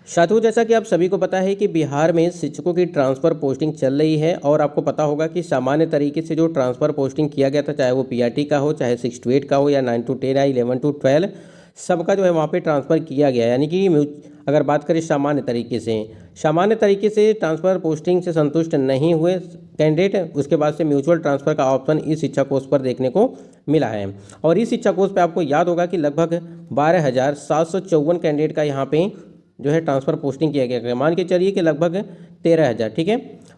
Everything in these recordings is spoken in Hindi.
साथियों, जैसा कि आप सभी को पता है कि बिहार में शिक्षकों की ट्रांसफ़र पोस्टिंग चल रही है और आपको पता होगा कि सामान्य तरीके से जो ट्रांसफ़र पोस्टिंग किया गया था, चाहे वो पीआरटी का हो, चाहे 6 to 8 का हो या 9 to 10 या 11 to 12, सबका जो है वहाँ पे ट्रांसफ़र किया गया। यानी कि अगर बात करें सामान्य तरीके से ट्रांसफ़र पोस्टिंग से संतुष्ट नहीं हुए कैंडिडेट, उसके बाद से म्यूचुअल ट्रांसफ़र का ऑप्शन इस शिक्षा कोष पर देखने को मिला है। और इस शिक्षा कोष पे आपको याद होगा कि लगभग 12,754 कैंडिडेट का यहाँ पे जो है ट्रांसफ़र पोस्टिंग किया गया है। मान के चलिए कि लगभग 13,000, ठीक है,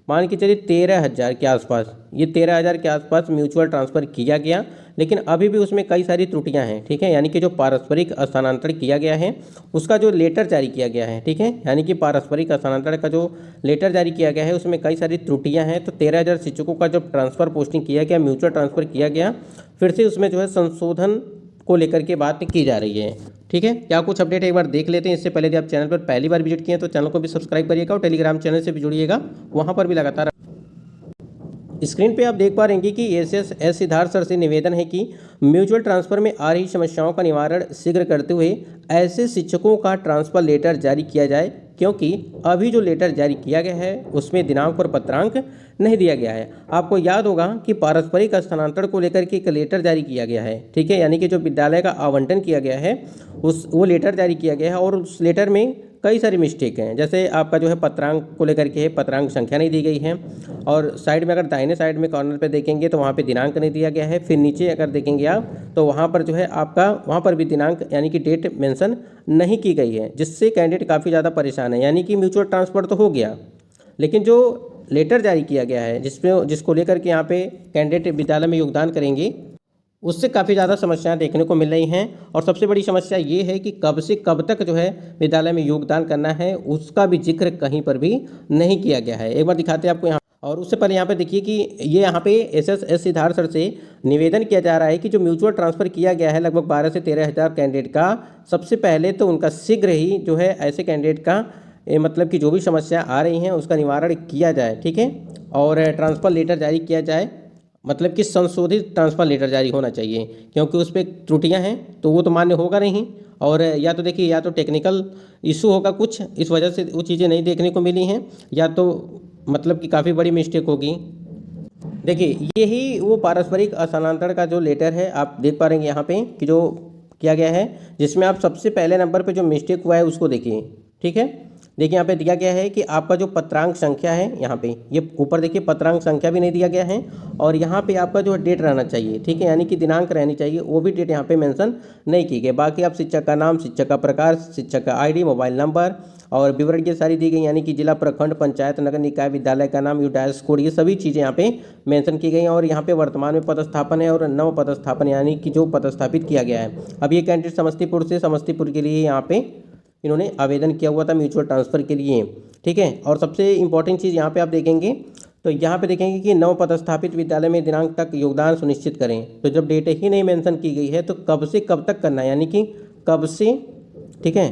मान के चलिए 13,000 के आसपास, ये 13,000 के आसपास म्यूचुअल ट्रांसफ़र किया गया। लेकिन अभी भी उसमें कई सारी त्रुटियां हैं, ठीक है, यानी कि जो पारस्परिक स्थानांतरण किया गया है उसका जो लेटर जारी किया गया है, ठीक है, यानी कि पारस्परिक स्थानांतरण का जो लेटर जारी किया गया है उसमें कई सारी त्रुटियां हैं। तो 13,000 शिक्षकों का जब ट्रांसफ़र पोस्टिंग किया गया, म्यूचुअल ट्रांसफ़र किया गया, फिर से उसमें जो है संशोधन को लेकर के बात की जा रही है, ठीक है। क्या कुछ अपडेट है एक बार देख लेते हैं। इससे पहले यदि आप चैनल पर पहली बार विजिट किए हैं तो चैनल को भी सब्सक्राइब करिएगा और टेलीग्राम चैनल से भी जुड़िएगा, वहाँ पर भी लगातार। स्क्रीन पे आप देख पा रहे हैं कि एस सिद्धार्थ सर से निवेदन है कि म्यूचुअल ट्रांसफ़र में आ रही समस्याओं का निवारण शीघ्र करते हुए ऐसे शिक्षकों का ट्रांसफ़र लेटर जारी किया जाए, क्योंकि अभी जो लेटर जारी किया गया है उसमें दिनांक और पत्रांक नहीं दिया गया है। आपको याद होगा कि पारस्परिक स्थानांतरण को लेकर के एक लेटर जारी किया गया है, ठीक है, यानी कि जो विद्यालय का आवंटन किया गया है वो लेटर जारी किया गया है और उस लेटर में कई सारी मिस्टेक हैं। जैसे आपका जो है पत्रांक को लेकर के है, पत्रांक संख्या नहीं दी गई है, और साइड में अगर दाहिने साइड में कॉर्नर पे देखेंगे तो वहाँ पे दिनांक नहीं दिया गया है। फिर नीचे अगर देखेंगे आप तो वहाँ पर जो है आपका वहाँ पर भी दिनांक यानी कि डेट मेंशन नहीं की गई है, जिससे कैंडिडेट काफ़ी ज़्यादा परेशान है। यानी कि म्यूचुअल ट्रांसफ़र तो हो गया, लेकिन जो लेटर जारी किया गया है जिसको लेकर के यहाँ पे कैंडिडेट विद्यालय में योगदान करेंगे, उससे काफ़ी ज़्यादा समस्याएं देखने को मिल रही हैं। और सबसे बड़ी समस्या ये है कि कब से कब तक जो है विद्यालय में योगदान करना है उसका भी जिक्र कहीं पर भी नहीं किया गया है। एक बार दिखाते हैं आपको यहाँ। और उससे पहले यहाँ पे देखिए कि ये यहाँ पे एस सिद्धार्थ सर से निवेदन किया जा रहा है कि जो म्यूचुअल ट्रांसफ़र किया गया है लगभग 12 से 13,000 कैंडिडेट का, सबसे पहले तो उनका शीघ्र ही जो है ऐसे कैंडिडेट का मतलब कि जो भी समस्या आ रही हैं उसका निवारण किया जाए, ठीक है, और ट्रांसफ़र लेटर जारी किया जाए, मतलब कि संशोधित ट्रांसफ़र लेटर जारी होना चाहिए, क्योंकि उस पर त्रुटियां हैं तो वो तो मान्य होगा नहीं। और या तो देखिए, या तो टेक्निकल इशू होगा कुछ, इस वजह से वो चीज़ें नहीं देखने को मिली हैं, या तो मतलब कि काफ़ी बड़ी मिस्टेक होगी। देखिए, यही वो पारस्परिक स्थानांतरण का जो लेटर है आप देख पा रहे हैं यहाँ पे कि जो किया गया है, जिसमें आप सबसे पहले नंबर पे जो मिस्टेक हुआ है उसको देखिए, ठीक है। देखिए यहाँ पे दिया गया है कि आपका जो पत्रांक संख्या है, यहाँ पे ये ऊपर देखिए पत्रांक संख्या भी नहीं दिया गया है, और यहाँ पे आपका जो डेट रहना चाहिए, ठीक है, यानी कि दिनांक रहनी चाहिए, वो भी डेट यहाँ पे मेंशन नहीं की गई। बाकी आप शिक्षक का नाम, शिक्षक का प्रकार, शिक्षक का आईडी, मोबाइल नंबर और विवरण ये सारी दी गई, यानी कि जिला, प्रखंड, पंचायत, नगर निकाय, विद्यालय का नाम, यूडाइस कोड, ये सभी चीज़ें यहाँ पे मेंशन की गई हैं। और यहाँ पे वर्तमान में पदस्थापन है और नव पदस्थापन यानी कि जो पदस्थापित किया गया है। अब ये कैंडिडेट समस्तीपुर के लिए यहाँ पे इन्होंने आवेदन किया हुआ था म्यूचुअल ट्रांसफ़र के लिए, ठीक है। और सबसे इंपॉर्टेंट चीज़ यहाँ पे आप देखेंगे तो यहाँ पे देखेंगे कि नव पदस्थापित विद्यालय में दिनांक तक योगदान सुनिश्चित करें। तो जब डेट ही नहीं मेंशन की गई है तो कब से कब तक करना है, यानी कि कब से, ठीक है,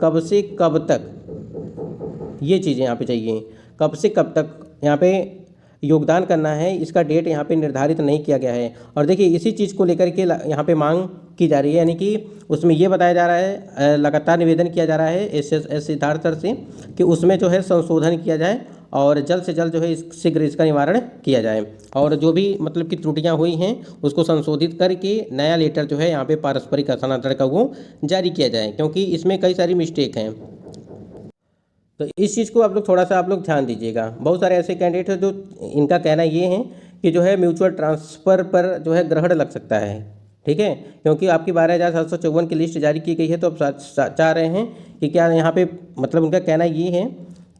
कब से कब तक, ये चीज़ें यहाँ पे चाहिए, कब से कब तक यहाँ पे योगदान करना है, इसका डेट यहाँ पे निर्धारित नहीं किया गया है। और देखिए इसी चीज़ को लेकर के यहाँ पे मांग की जा रही है, यानी कि उसमें ये बताया जा रहा है, लगातार निवेदन किया जा रहा है एस सिद्धार्थ सर से कि उसमें जो है संशोधन किया जाए और जल्द से जल्द जो है शीघ्र इसका निवारण किया जाए, और जो भी मतलब कि त्रुटियां हुई हैं उसको संशोधित करके नया लेटर जो है यहाँ पे पारस्परिक स्थानांतरण का वो जारी किया जाए, क्योंकि इसमें कई सारी मिस्टेक हैं। तो इस चीज़ को आप लोग थोड़ा सा ध्यान दीजिएगा। बहुत सारे ऐसे कैंडिडेट हैं जो इनका कहना ये है कि जो है म्यूचुअल ट्रांसफ़र पर जो है ग्रहण लग सकता है, ठीक है, क्योंकि आपकी 12,754 की लिस्ट जारी की गई है। तो अब चाह रहे हैं कि क्या यहाँ पे मतलब उनका कहना ये है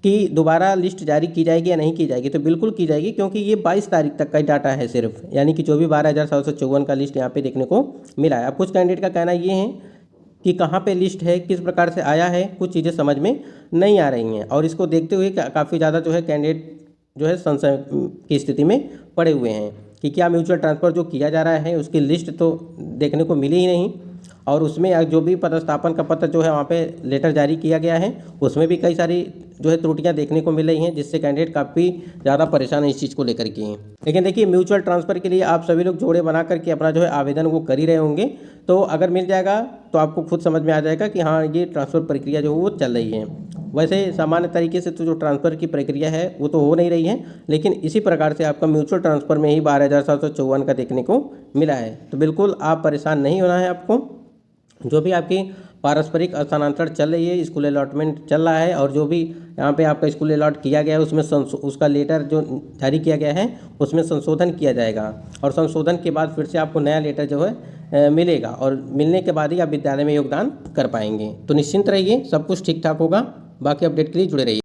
कि दोबारा लिस्ट जारी की जाएगी या नहीं की जाएगी। तो बिल्कुल की जाएगी, क्योंकि ये 22 तारीख तक का डाटा है सिर्फ, यानी कि जो भी 12,754 का लिस्ट यहाँ पे देखने को मिला है। अब कुछ कैंडिडेट का कहना ये है कि कहाँ पे लिस्ट है, किस प्रकार से आया है, कुछ चीज़ें समझ में नहीं आ रही हैं, और इसको देखते हुए काफ़ी ज़्यादा जो है कैंडिडेट जो है संशय की स्थिति में पड़े हुए हैं कि क्या म्यूचुअल ट्रांसफ़र जो किया जा रहा है उसकी लिस्ट तो देखने को मिली ही नहीं, और उसमें जो भी पदस्थापन का पत्र जो है वहाँ पे लेटर जारी किया गया है उसमें भी कई सारी जो है त्रुटियां देखने को मिल रही हैं, जिससे कैंडिडेट काफ़ी ज़्यादा परेशान है इस चीज़ को लेकर के हैं। लेकिन देखिए, म्यूचुअल ट्रांसफ़र के लिए आप सभी लोग जोड़े बना करके अपना जो है आवेदन वो कर ही रहे होंगे, तो अगर मिल जाएगा तो आपको खुद समझ में आ जाएगा कि हाँ, ये ट्रांसफ़र प्रक्रिया जो है वो चल रही है। वैसे सामान्य तरीके से तो जो ट्रांसफ़र की प्रक्रिया है वो तो हो नहीं रही है, लेकिन इसी प्रकार से आपका म्यूचुअल ट्रांसफ़र में ही 12,754 का देखने को मिला है। तो बिल्कुल आप परेशान नहीं होना है आपको। जो भी आपकी पारस्परिक स्थानांतरण चल रही है, स्कूल अलॉटमेंट चल रहा है, और जो भी यहाँ पे आपका स्कूल अलॉट किया गया है उसमें उसका लेटर जो जारी किया गया है उसमें संशोधन किया जाएगा, और संशोधन के बाद फिर से आपको नया लेटर जो है मिलेगा, और मिलने के बाद ही आप विद्यालय में योगदान कर पाएंगे। तो निश्चिंत रहिए, सब कुछ ठीक ठाक होगा। बाकी अपडेट के लिए जुड़े रहिए।